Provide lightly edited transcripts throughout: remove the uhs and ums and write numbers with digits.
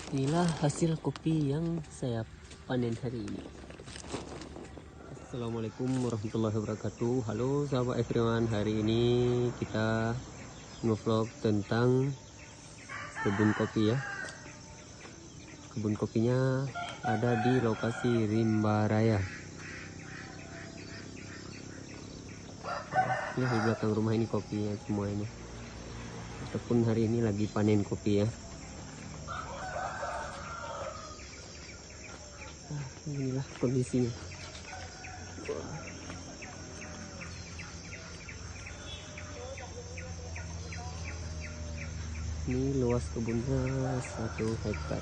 Inilah hasil kopi yang saya panen hari ini. Assalamualaikum warahmatullahi wabarakatuh. Halo sahabat everyone, hari ini kita ngevlog tentang kebun kopi ya. Kebun kopinya ada di lokasi Rimba Raya. Ini di belakang rumah ini kopinya semua ini. Ataupun hari ini lagi panen kopi ya. Inilah kondisinya. Ini luas kebunnya 1 hektar.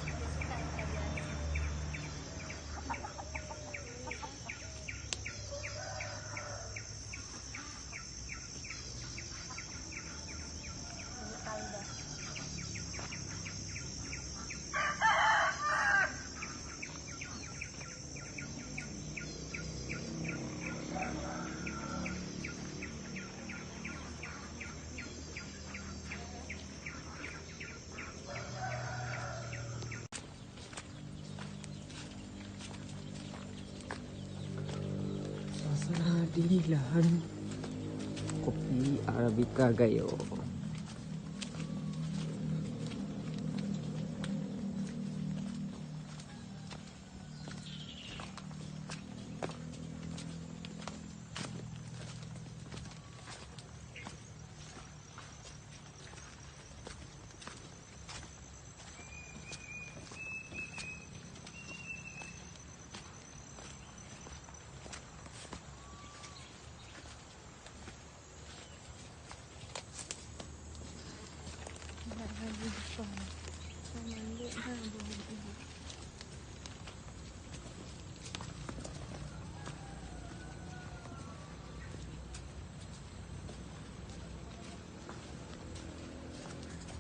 Suasana di lahan kopi Arabica Gayo.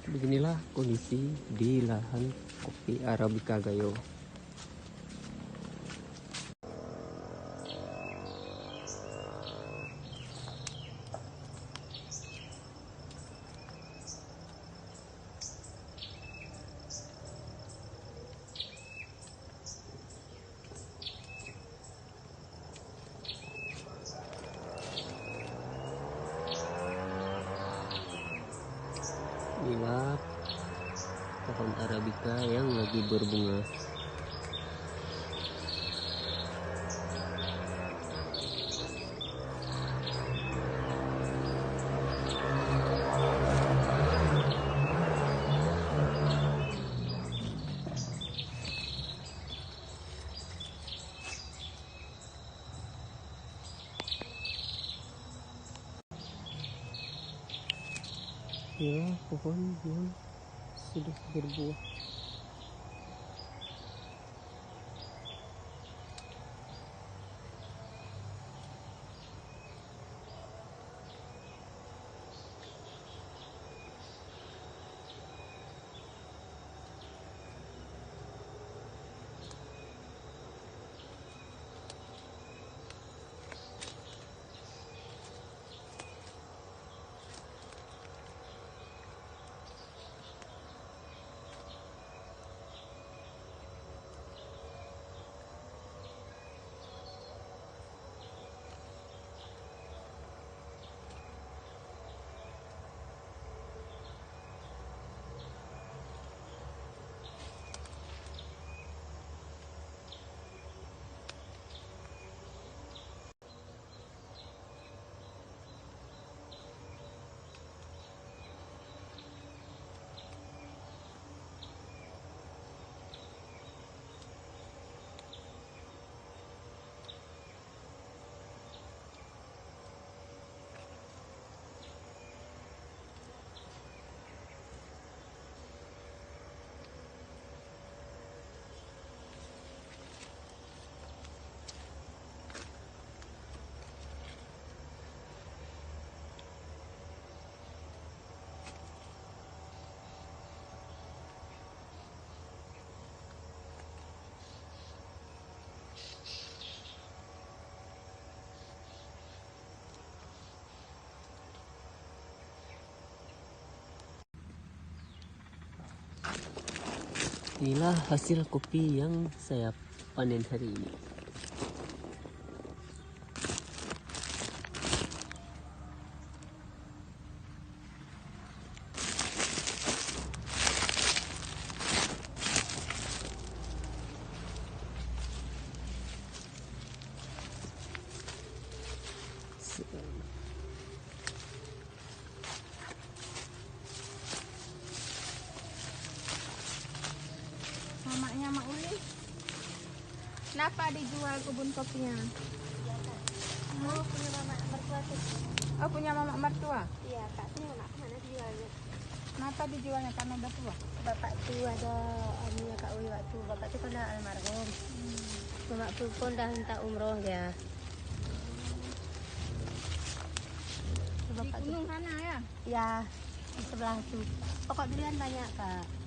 Beginilah kondisi di lahan kopi Arabica Gayo. Inilah pohon Arabica yang lagi berbunga. Ya, pohon yang sudah berbuah. Inilah hasil kopi yang saya panen hari ini. Mamanya Mak Uli. Kenapa dijual kebun kopinya? Oh, punya mama mertua tuh. Oh, punya mama mertua. Iya, kak punya mama kemana dijualnya? Kenapa dijualnya? Karena udah tua. Bapak tuh ada anunya kak Uli waktu bapak tuh kan dah almarhum. Mama tuh pun dah minta umroh ya. Di Bapak tuh, gunung sana ya? ya di sebelah tuh. Pokok durian banyak kak.